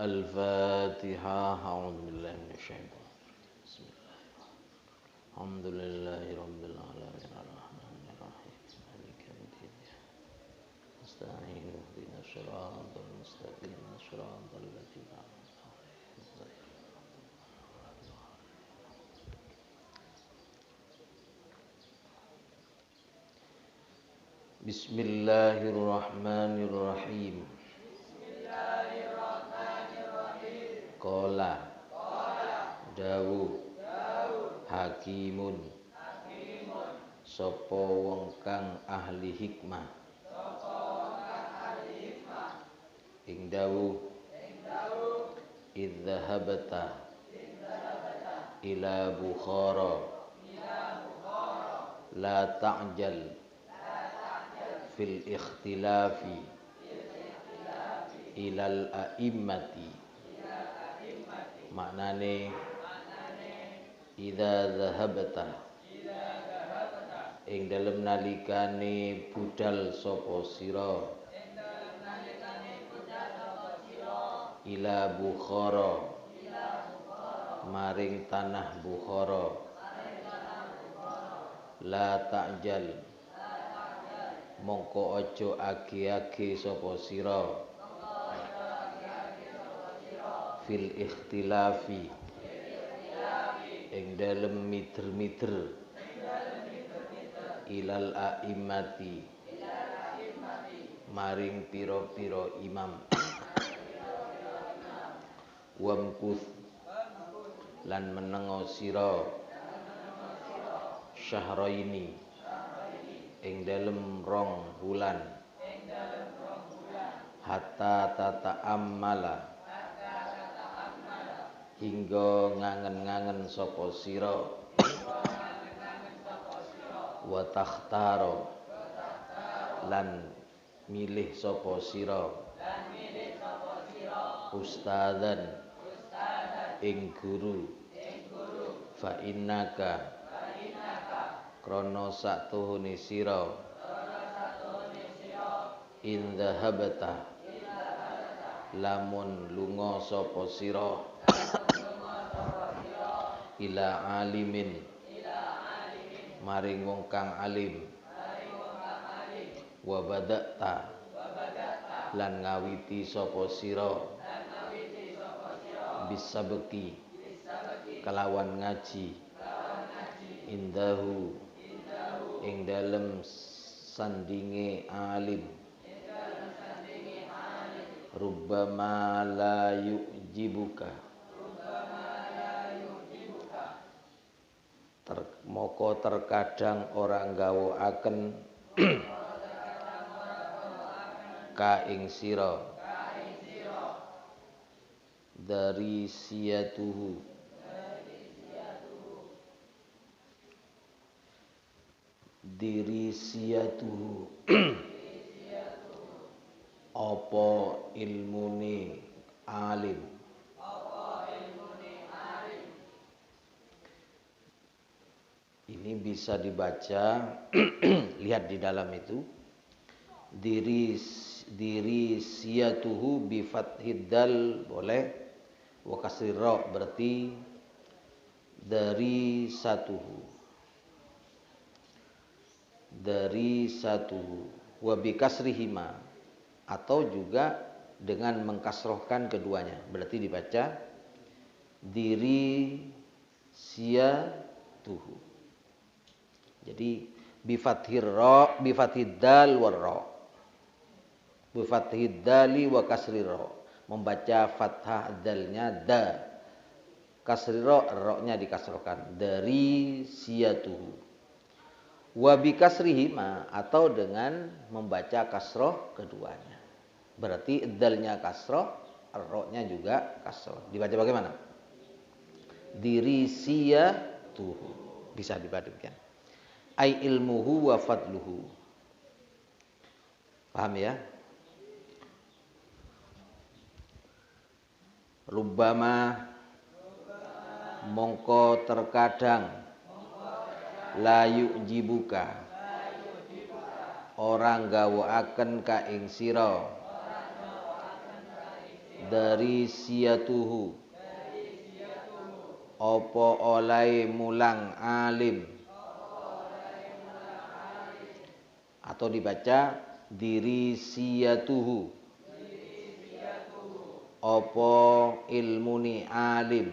Al-Fatihah. A'udzubillahi minasyaitonir rajim. Bismillahirrahmanirrahim. Alhamdulillahirabbil alamin arrahmanir rahim maliki yaumiddin. Nasta'in ihdinas siratal mustaqim siratal ladzina an'amta 'alaihim. Bismillahirrahmanirrahim. Qala dawuh hakimun sapa wong kang ahli hikmah ing dawuh idzahabta ila Bukhara la ta'jal fil ikhtilafi ilal a'immati. Maknane idza zahabta ing dalem nalikane budal sapa sira ila Bukhara maring tanah Bukhara la ta'jal mongko aja age-age sapa sira fil ikhtilafi ing dalem mider-mider ilal a'immati maring pira-pira imam wamkuth lan menengo sira syahraini ing dalem rong bulan hatta tata'ammala hingga ngangen-ngangen sapa sira wa takhtara lan milih sapa sira ustadzan ing guru fa innaka krana satuhune sira in dhahabta lamun lunga sapa sira ila alimin maring wong kang alim wa bada'ta lan ngawiti sapa sira bisabeki kelawan ngaji indahu ing dalem sandinge alim rubbama la yujibuka moko terkadang orang gawakaken ka ing sira dari siyatuhu diri siyatuhu apa ilmune alim ini bisa dibaca lihat di dalam itu diri siyatuhu bi fathid dal boleh wa kasri ra berarti dari satuhu wa bi kasrihima atau juga dengan mengkasrohkan keduanya berarti dibaca diri siyatuhu. Jadi bi fathir ra bi fathid dal war ra bi fathid dali wa kasri ra membaca fathah dalnya da kasri ra-nya dikasrohkan dari siyatuhu wa bi kasrihima atau dengan membaca kasroh keduanya berarti dalnya kasroh ra-nya juga kasroh dibaca bagaimana diri siyatuhu bisa dibaca demikian ai ilmuhu wa fadluhu paham ya rubbama mongko terkadang la yujibuka orang gawakaken ka ing sira dari siyatuhu apa oleh mulang alim, atau dibaca diri siyatuhu apa ilmuni alim,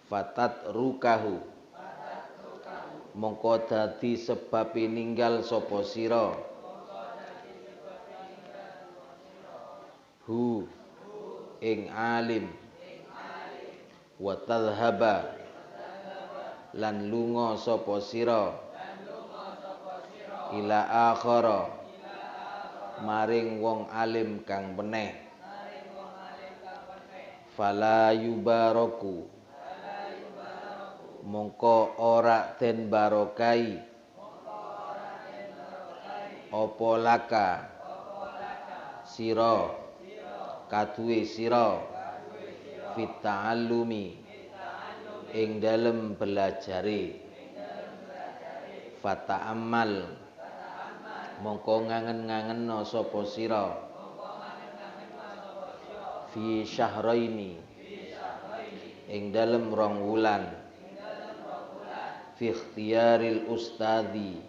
fatat rukahu mongko dadi sebab ninggal sapa sira hu ing alim, wa tadhhaba lan lunga sapa sira ila akhara maring wong alim kang meneh, fala yubaraku mongko ora den barokai apa laka sira kaduwe sira fit ta'allumi ing dalem belajare, fata'ammal mongko ngangen-ngangenna sapa sira fi syahraini ing dalem rong wulan, fi ikhtiyaril ustadi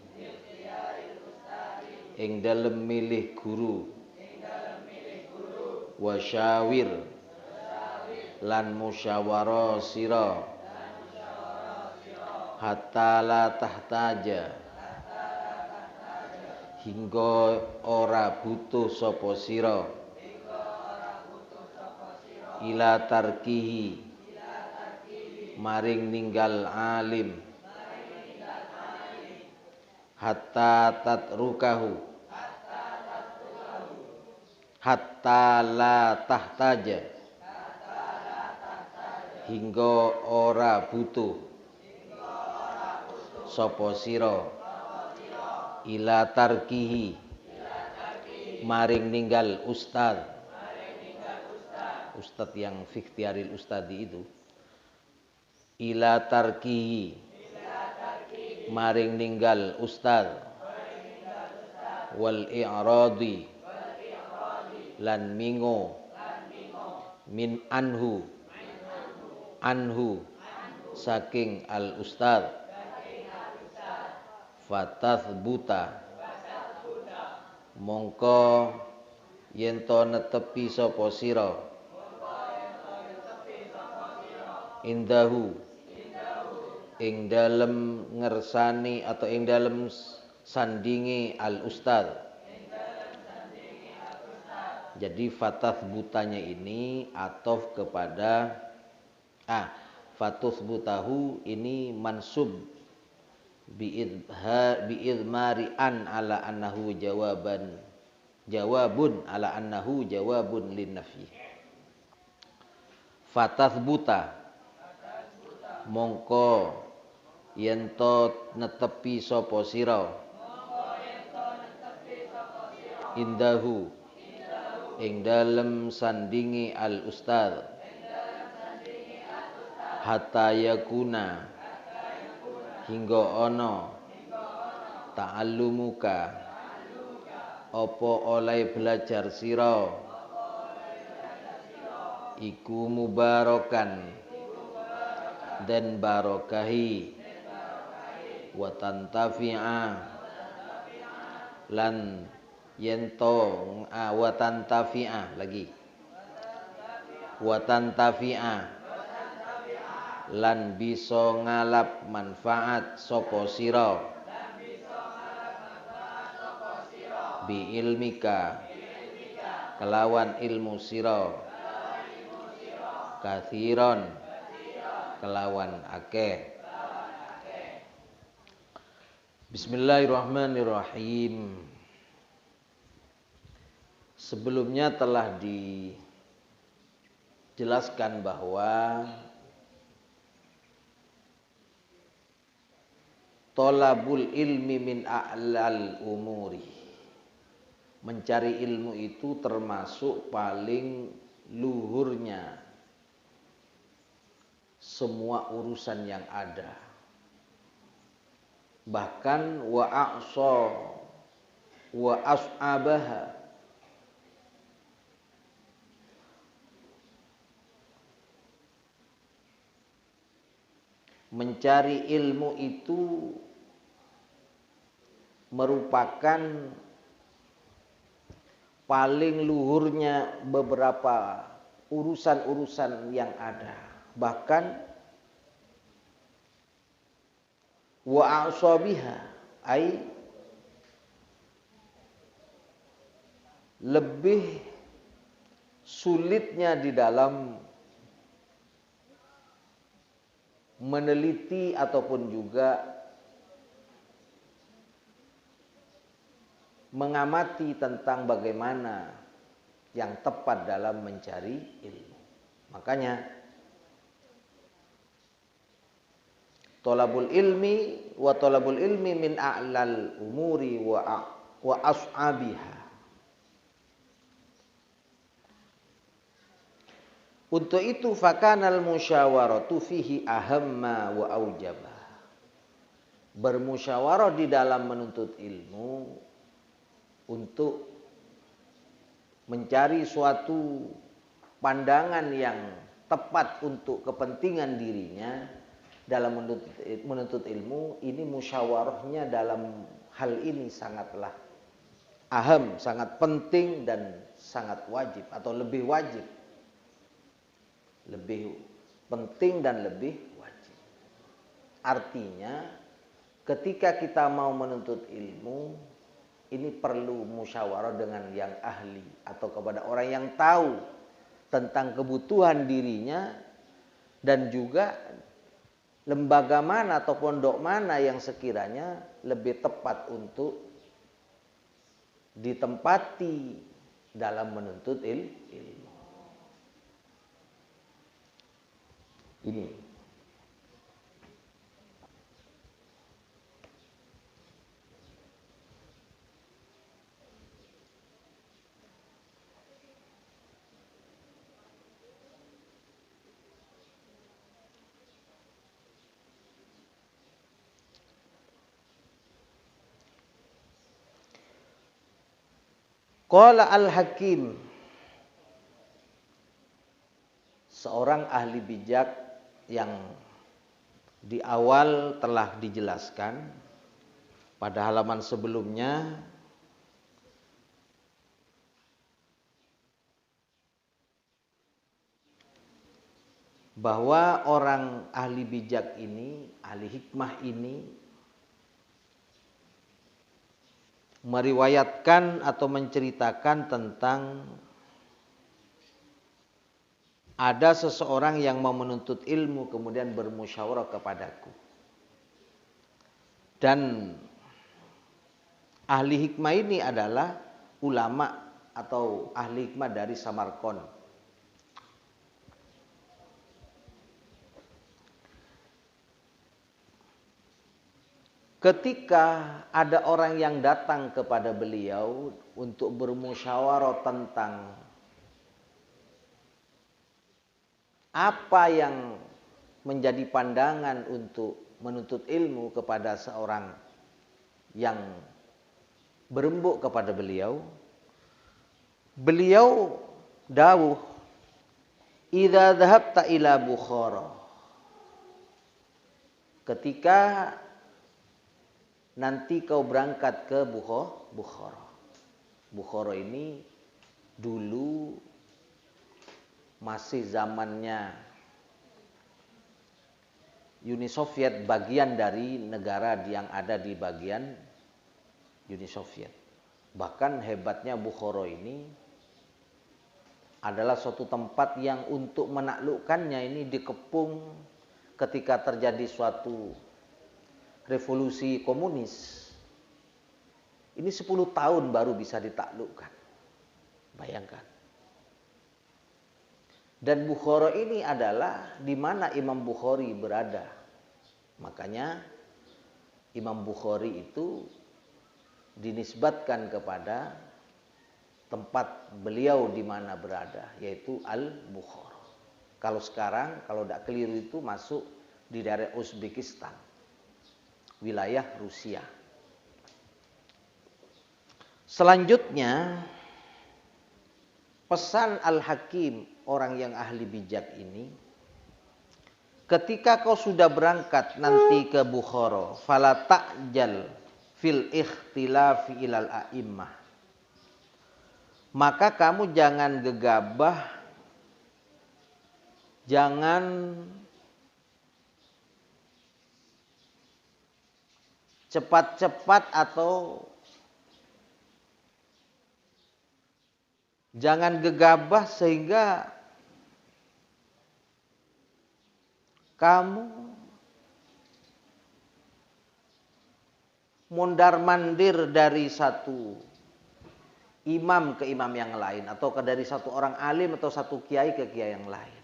ing dalem milih guru, wasyawir lan musyawarah sira hatta la tahtaja hingga ora butuh sapa sira ila tarkihi maring ninggal alim, hatta tatrukahu hatta la tahtaja hingga ora butuh sapa sira ila tarkihi maring ninggal ustad yang fi ikhtiyaril ustadi itu, ila tarkihi maring ninggal ustad, wal i'radi lan mingo min anhu saking al ustad, fatathbuta mongko yen to netepi sapa sira indahu ing dalem ngersani atau ing dalem sandingi al ustad. Jadi fatathbutanya ini atof kepada fatuthbutahu ini mansub biidmari an ala annahu jawabun ala annahu jawabun linnafi. Fatathbuta mongko yen to netepi sapa sira indahu ing dalem sandingi al ustad, hatta yakuna hingga ana ta'allumuka apa oleh belajar sira iku mubarakan dan barokahi, wa tantafi'a lan yento wa tantafi'a lagi wa tantafi'a lan bisa ngalap manfaat sapa sira bi ilmika kelawan ilmu sira kathiron kelawan akeh. Bismillahirrahmanirrahim. Sebelumnya telah dijelaskan bahwa thalabul ilmi min a'lal umuri, mencari ilmu itu termasuk paling luhurnya semua urusan yang ada. Bahkan wa as'abaha, mencari ilmu itu merupakan paling luhurnya beberapa urusan-urusan yang ada. Bahkan wa asabiha ai lebih sulitnya di dalam meneliti ataupun juga mengamati tentang bagaimana yang tepat dalam mencari ilmu. Makanya thalabul ilmi min a'lal umuri wa as'abiha. Untuk itu fakanal musyawaratu fihi ahamma wa aujabah. Bermusyawarah di dalam menuntut ilmu untuk mencari suatu pandangan yang tepat untuk kepentingan dirinya dalam menuntut ilmu, ini musyawarahnya dalam hal ini sangatlah aham, sangat penting dan sangat wajib atau lebih wajib. Lebih penting dan lebih wajib. Artinya ketika kita mau menuntut ilmu, ini perlu musyawarah dengan yang ahli atau kepada orang yang tahu tentang kebutuhan dirinya dan juga lembaga mana atau pondok mana yang sekiranya lebih tepat untuk ditempati dalam menuntut ilmu. Ini Qala al-Hakim, seorang ahli bijak yang di awal telah dijelaskan pada halaman sebelumnya, bahwa orang ahli bijak ini, ahli hikmah ini meriwayatkan atau menceritakan tentang ada seseorang yang mau menuntut ilmu kemudian bermusyawarah kepadaku. Dan ahli hikmah ini adalah ulama atau ahli hikmah dari Samarkand. Ketika ada orang yang datang kepada beliau untuk bermusyawarah tentang apa yang menjadi pandangan untuk menuntut ilmu kepada seorang yang berembuk kepada beliau, beliau dawuh, "Idza dhahabta ila Bukhara." Ketika nanti kau berangkat ke Bukhara. Bukhara ini dulu masih zamannya Uni Soviet, bagian dari negara yang ada di bagian Uni Soviet. Bahkan hebatnya Bukhara ini adalah suatu tempat yang untuk menaklukkannya ini dikepung ketika terjadi suatu revolusi komunis. Ini 10 tahun baru bisa ditaklukkan. Bayangkan. Dan Bukhara ini adalah di mana Imam Bukhari berada. Makanya Imam Bukhari itu dinisbatkan kepada tempat beliau di mana berada, yaitu Al-Bukhara. Kalau sekarang, kalau tidak keliru itu masuk di daerah Uzbekistan, wilayah Rusia. Selanjutnya, pesan Al-Hakim, orang yang ahli bijak ini, ketika kau sudah berangkat nanti ke Bukhara, fala ta'jal fil ikhtilafi ilal a'immah. Maka kamu jangan gegabah, jangan cepat-cepat atau jangan gegabah sehingga kamu mondar-mandir dari satu imam ke imam yang lain, atau dari satu orang alim atau satu kiai ke kiai yang lain.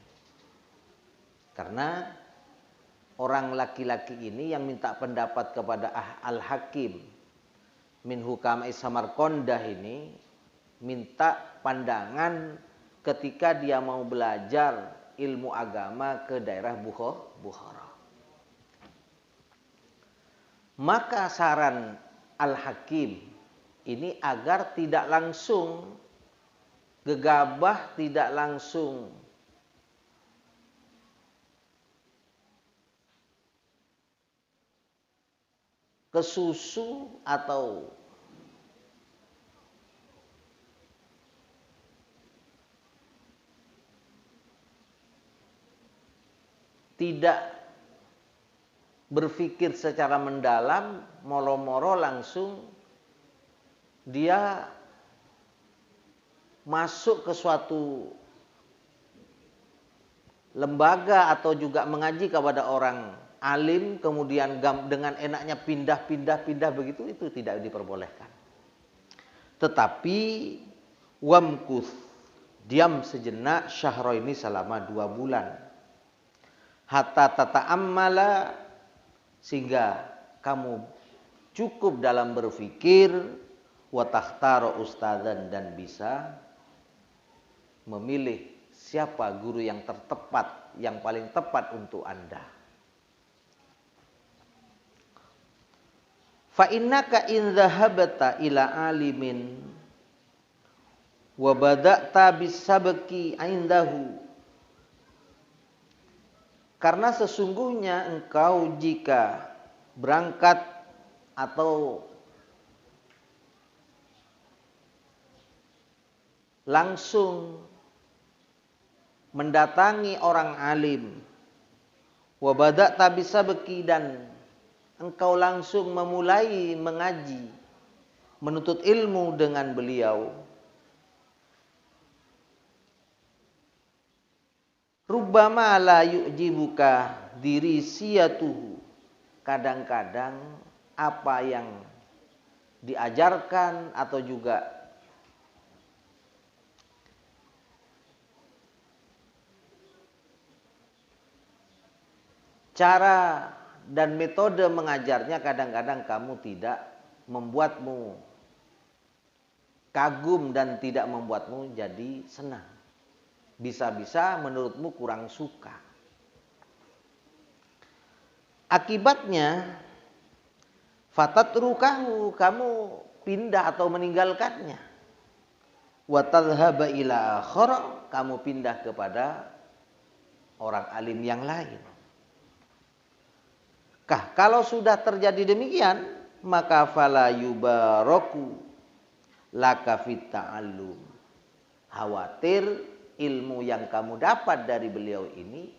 Karena orang laki-laki ini yang minta pendapat kepada Al-Hakim min Hukam Samarqandah ini minta pandangan ketika dia mau belajar ilmu agama ke daerah Bukhara. Maka saran Al-Hakim ini agar tidak langsung gegabah, tidak langsung kesusu atau tidak berpikir secara mendalam, moro-moro langsung dia masuk ke suatu lembaga atau juga mengaji kepada orang alim, kemudian dengan enaknya pindah begitu, itu tidak diperbolehkan. Tetapi wamkuth, diam sejenak, syahraini selama 2 bulan. Hatta tata'ammala, sehingga kamu cukup dalam berpikir, wa takhtara ustadzan, dan bisa memilih siapa guru yang tertepat, yang paling tepat untuk Anda. Fa innaka in dhahabta ila alimin wa bada'ta bisabqi indahu, karena sesungguhnya engkau jika berangkat atau langsung mendatangi orang alim, wa bada'ta bisabqi, dan engkau langsung memulai mengaji, menuntut ilmu dengan beliau, rubbama la yu'jibuka dirisiyatuhu, kadang-kadang apa yang diajarkan atau juga cara dan metode mengajarnya kadang-kadang kamu tidak membuatmu kagum dan tidak membuatmu jadi senang. Bisa-bisa menurutmu kurang suka. Akibatnya fatatrukahu, kamu pindah atau meninggalkannya. Wa tadhhaba ila akhar, kamu pindah kepada orang alim yang lain. Kalau sudah terjadi demikian, maka fala yubaraku laka fit ta'allum. Khawatir ilmu yang kamu dapat dari beliau ini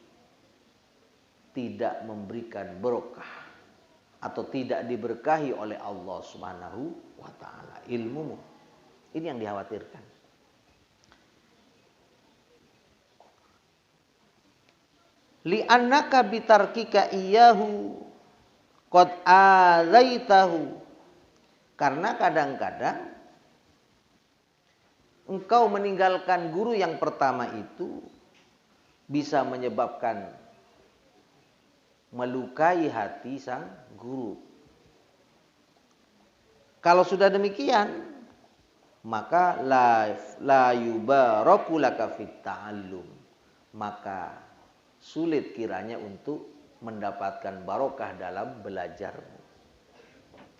tidak memberikan berkah atau tidak diberkahi oleh Allah Subhanahu wa taala ilmumu. Ini yang dikhawatirkan. Li'annaka bitarkika iyyahu qad azaitahu, karena kadang-kadang engkau meninggalkan guru yang pertama itu bisa menyebabkan melukai hati sang guru. Kalau sudah demikian, maka la yubaraku laka fit ta'allum, maka sulit kiranya untuk mendapatkan barokah dalam belajarmu.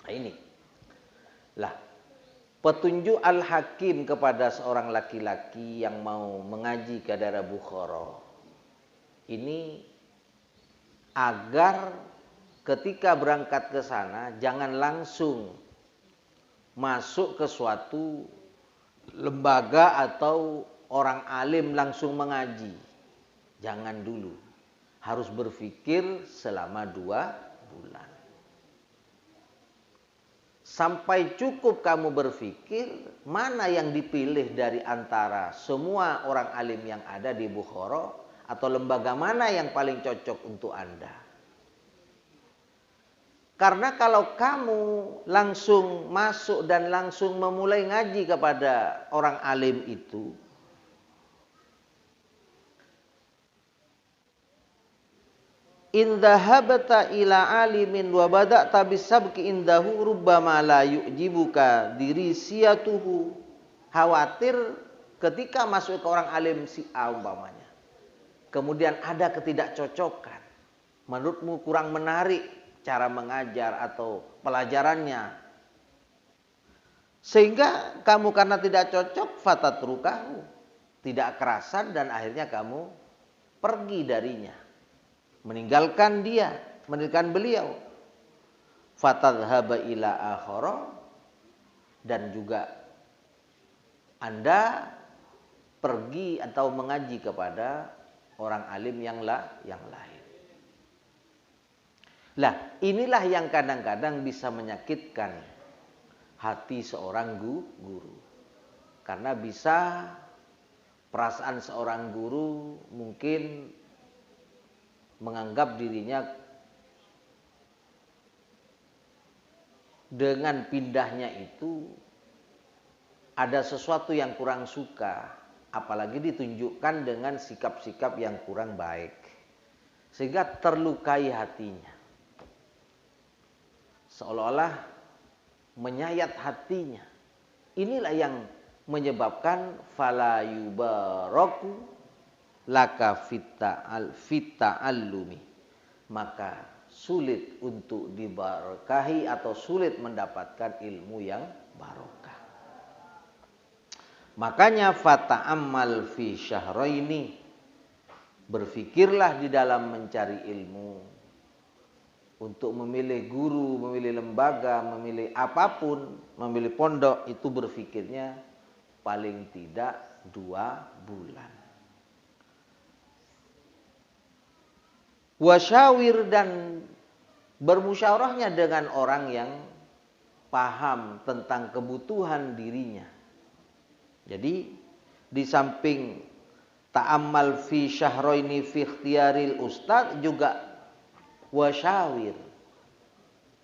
Nah, ini lah petunjuk Al-Hakim kepada seorang laki-laki yang mau mengaji ke daerah Bukhara. Ini agar ketika berangkat ke sana jangan langsung masuk ke suatu lembaga atau orang alim langsung mengaji. Jangan dulu. Harus berpikir selama 2 bulan. Sampai cukup kamu berpikir mana yang dipilih dari antara semua orang alim yang ada di Bukhara, atau lembaga mana yang paling cocok untuk Anda. Karena kalau kamu langsung masuk dan langsung memulai ngaji kepada orang alim itu, in dhahabta ila alimin wa bada'ta bisabqi indahu rubbama la yu'jibuka dirisiyatuhu. Khawatir ketika masuk ke orang alim si A umpamanya, kemudian ada ketidakcocokan, menurutmu kurang menarik cara mengajar atau pelajarannya, sehingga kamu karena tidak cocok fatatrukahu, tidak kerasan, dan akhirnya kamu pergi darinya, meninggalkan dia, meninggalkan beliau. Fatadhhaba ila akhara, dan juga Anda pergi atau mengaji kepada orang alim yang lain. Lah, inilah yang kadang-kadang bisa menyakitkan hati seorang guru. Karena bisa perasaan seorang guru mungkin menganggap dirinya dengan pindahnya itu ada sesuatu yang kurang suka, apalagi ditunjukkan dengan sikap-sikap yang kurang baik, sehingga terlukai hatinya. Seolah-olah menyayat hatinya. Inilah yang menyebabkan fala yubaraku laka fitta'allumi, maka sulit untuk diberkahi atau sulit mendapatkan ilmu yang barokah. Makanya fata'ammal fi syahraini, berfikirlah di dalam mencari ilmu. Untuk memilih guru, memilih lembaga, memilih apapun, memilih pondok, itu berfikirnya paling tidak 2 bulan. Wasyawir, dan bermusyawarahnya dengan orang yang paham tentang kebutuhan dirinya. Jadi di samping ta'ammal fi syahraini fi ikhtiyaril ustadz, juga wasyawir,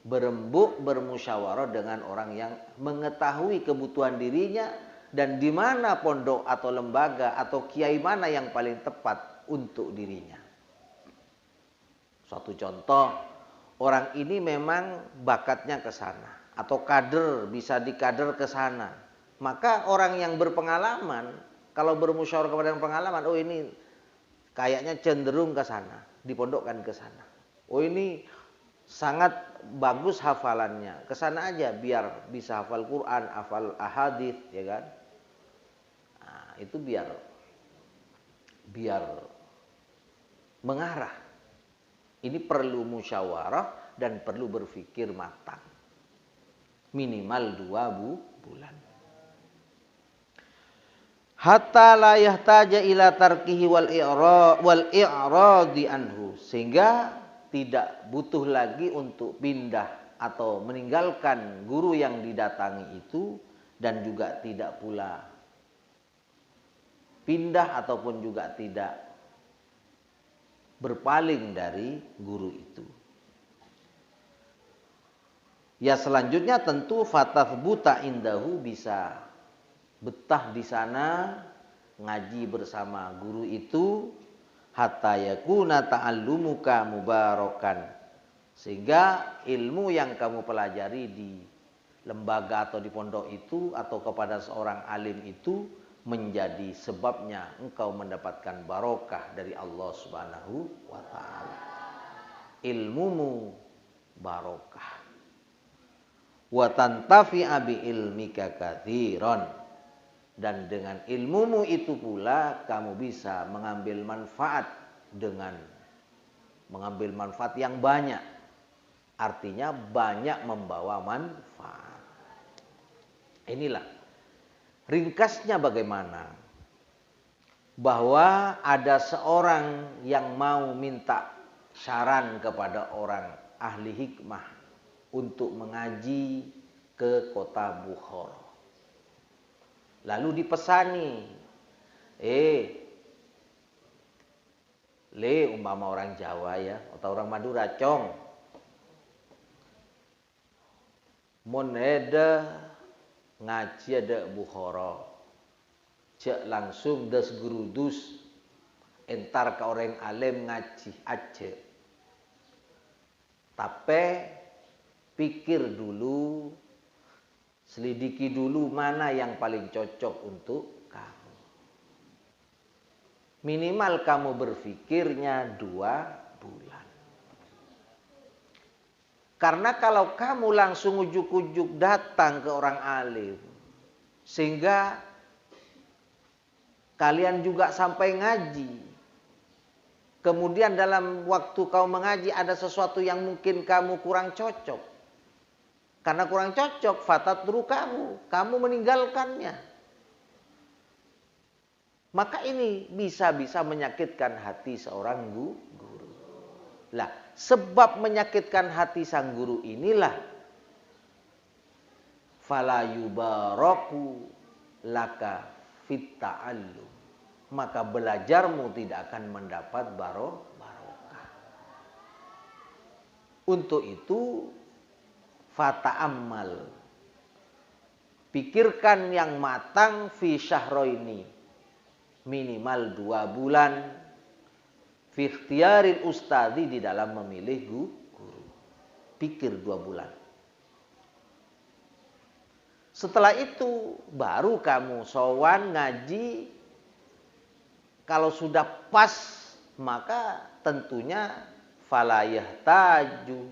berembuk, bermusyawarah dengan orang yang mengetahui kebutuhan dirinya dan di mana pondok atau lembaga atau kiai mana yang paling tepat untuk dirinya. Suatu contoh, orang ini memang bakatnya ke sana atau kader, bisa dikader ke sana. Maka orang yang berpengalaman, kalau bermusyawarah kepada yang pengalaman, oh ini kayaknya cenderung ke sana, dipondokkan ke sana. Oh ini sangat bagus hafalannya, ke sana aja biar bisa hafal Quran, hafal ahadits, ya kan? Nah, itu biar mengarah. Ini perlu musyawarah dan perlu berpikir matang. Minimal 2 bulan. Hatta la yahtaja ila tarkihi wal i'radi anhu, sehingga tidak butuh lagi untuk pindah atau meninggalkan guru yang didatangi itu, dan juga tidak pula pindah ataupun juga tidak berpaling dari guru itu. Ya, selanjutnya tentu fatathbuta indahu, bisa betah di sana ngaji bersama guru itu, hatta yakuna ta'allumuka mubarakan, sehingga ilmu yang kamu pelajari di lembaga atau di pondok itu atau kepada seorang alim itu menjadi sebabnya engkau mendapatkan barokah dari Allah Subhanahu wa taala. Ilmumu barokah. Wa tantafi'a bi ilmika katsiran, dan dengan ilmumu itu pula kamu bisa mengambil manfaat dengan mengambil manfaat yang banyak. Artinya banyak membawa manfaat. Inilah ringkasnya bagaimana bahwa ada seorang yang mau minta saran kepada orang ahli hikmah untuk mengaji ke kota Bukhara. Lalu dipesani, umpama orang Jawa ya, atau orang Madura, cong, mon ngaji ada Bukhara, cek langsung des gerudus, entar ke orang alim ngaji aja. Tapi pikir dulu, selidiki dulu mana yang paling cocok untuk kamu. Minimal kamu berpikirnya 2 bulan. Karena kalau kamu langsung ujuk-ujuk datang ke orang alim, sehingga kalian juga sampai ngaji, kemudian dalam waktu kau mengaji ada sesuatu yang mungkin kamu kurang cocok. Karena kurang cocok, fatatru kamu meninggalkannya. Maka ini bisa-bisa menyakitkan hati seorang guru. Lah, sebab menyakitkan hati sang guru inilah fala yubaraku laka fit ta'allum. Maka belajarmu tidak akan mendapat barokah. Untuk itu fata'ammal, pikirkan yang matang fi syahraini, minimal 2 bulan fi ikhtiyaril ustadzi, di dalam memilih guru. Pikir 2 bulan. Setelah itu baru kamu sowan ngaji. Kalau sudah pas, maka tentunya falayah taju,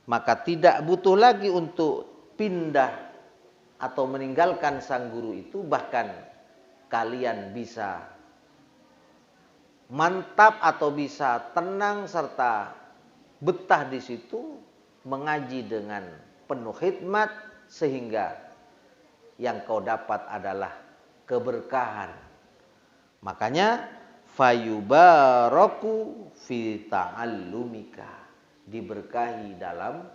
maka tidak butuh lagi untuk pindah atau meninggalkan sang guru itu. Bahkan kalian bisa mantap atau bisa tenang serta betah di situ mengaji dengan penuh khidmat, sehingga yang kau dapat adalah keberkahan. Makanya fayubaraku fi ta'allumika, diberkahi dalam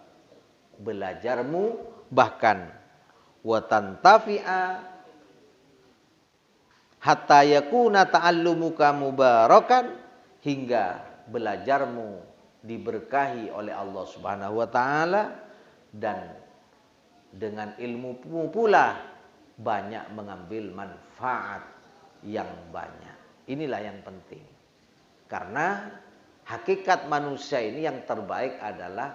belajarmu, bahkan wa tantafi'a hatta yakuna ta'allumuka mubarakan, hingga belajarmu diberkahi oleh Allah Subhanahu wa taala, dan dengan ilmumu pula banyak mengambil manfaat yang banyak. Inilah yang penting. Karena hakikat manusia ini yang terbaik adalah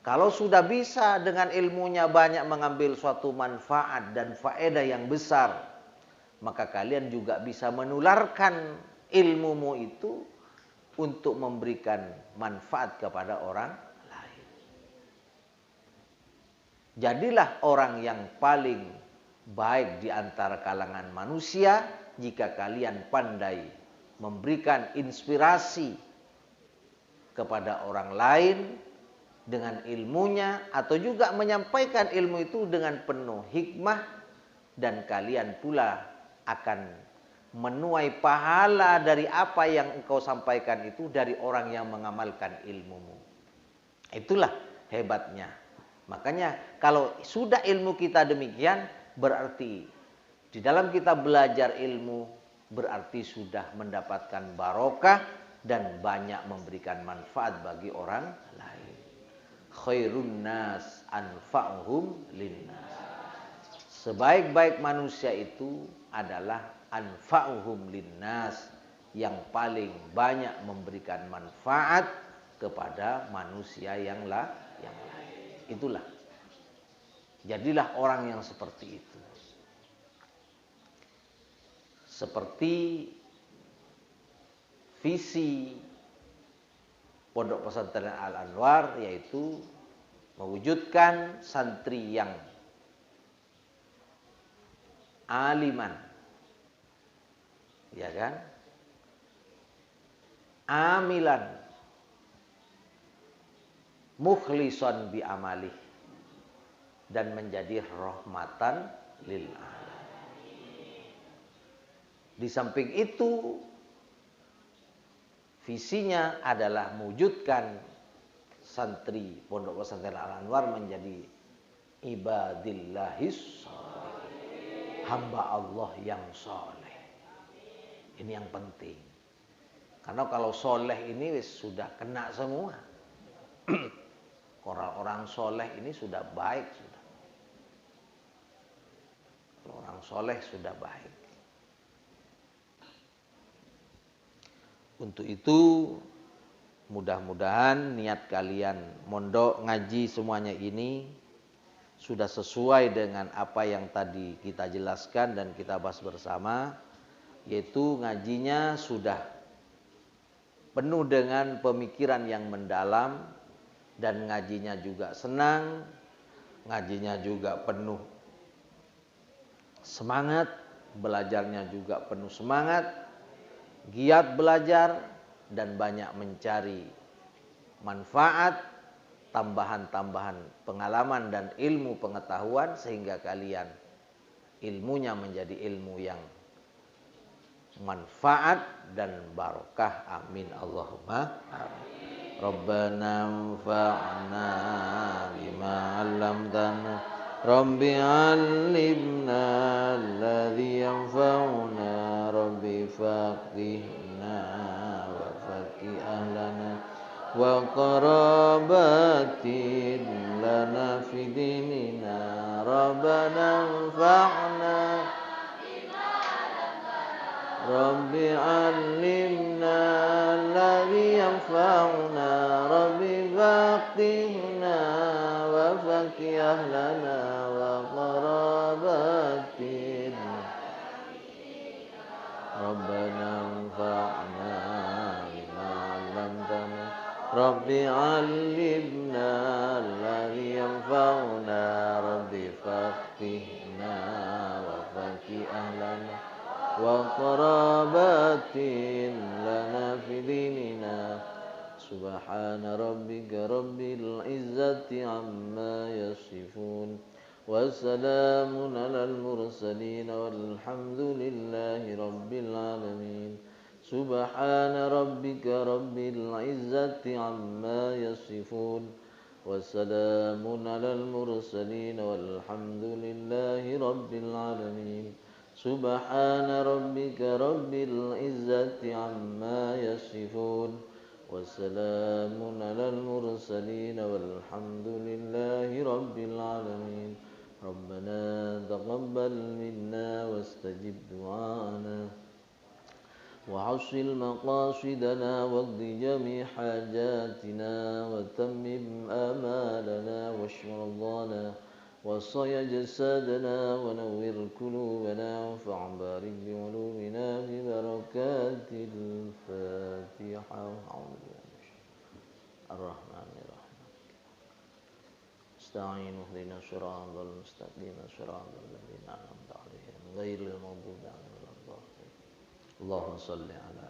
kalau sudah bisa dengan ilmunya banyak mengambil suatu manfaat dan faedah yang besar, maka kalian juga bisa menularkan ilmumu itu untuk memberikan manfaat kepada orang lain. Jadilah orang yang paling baik di antara kalangan manusia jika kalian pandai memberikan inspirasi kepada orang lain dengan ilmunya, atau juga menyampaikan ilmu itu dengan penuh hikmah, dan kalian pula akan menuai pahala dari apa yang engkau sampaikan itu dari orang yang mengamalkan ilmumu. Itulah hebatnya. Makanya kalau sudah ilmu kita demikian, berarti di dalam kita belajar ilmu berarti sudah mendapatkan barokah dan banyak memberikan manfaat bagi orang lain. Khairun nas anfa'uhum linnas. Sebaik-baik manusia itu adalah anfa'uhum linnas, yang paling banyak memberikan manfaat kepada manusia yang lain. Itulah. Jadilah orang yang seperti itu. Seperti visi Pondok Pesantren Al-Anwar, yaitu mewujudkan santri yang aliman, ya kan? amilan mukhlisan bi amalih, dan menjadi rahmatan lil alamin. Di samping itu visinya adalah mewujudkan santri Pondok Pesantren Al Anwar menjadi ibadillahis sholihin, hamba Allah yang soleh. Ini yang penting. Karena kalau soleh ini sudah kena semua. Orang soleh ini sudah baik sudah. Kalau orang soleh sudah baik. Untuk itu mudah-mudahan niat kalian mondok ngaji semuanya ini sudah sesuai dengan apa yang tadi kita jelaskan dan kita bahas bersama, yaitu ngajinya sudah penuh dengan pemikiran yang mendalam, dan ngajinya juga senang, ngajinya juga penuh semangat, belajarnya juga penuh semangat, giat belajar, dan banyak mencari manfaat, tambahan-tambahan pengalaman dan ilmu pengetahuan, sehingga kalian ilmunya menjadi ilmu yang manfaat dan barokah. Amin Allahumma amin. Rabbana anfa'na bima 'allamtana Rabbi 'allimna alladhi yanfa'una Rabbi faqihna wa faqih ahlana wa qarabatin lana fi dinina Rabbana anfa'na Rabbi 'allimna alladhi yanfa'una Rabbi faqihna wa faqih ahlana wa qarabatin Rabbana anfa'na bima 'allamtana Rabbi 'allimna alladhi yanfa'una Rabbi faqihna wa faqih ahlana wa qarabatin lana fi dinina subhana rabbika rabbil izzati amma yasifun wa salamun alal mursalin walhamdulillahi rabbil alamin subhana rabbika rabbil izzati amma yasifun wa salamun alal mursalin walhamdulillahi rabbil alamin سبحان ربك رب العزة عما يصفون وسلام على المرسلين والحمد لله رب العالمين ربنا تقبل منا واستجب دعاءنا وحصل مقاصدنا واقض جميع حاجاتنا وتمم آمالنا واشف مرضانا وصي جسادنا ونور قلوبنا وانفع بارك بعلومنا ببركات الفاتحة الرحمن الرحيم استعين اهدنا الصراط المستقيم صراط الذين أنعمت عليهم غير المغضوب عليهم ولا الضالين اللهم صل على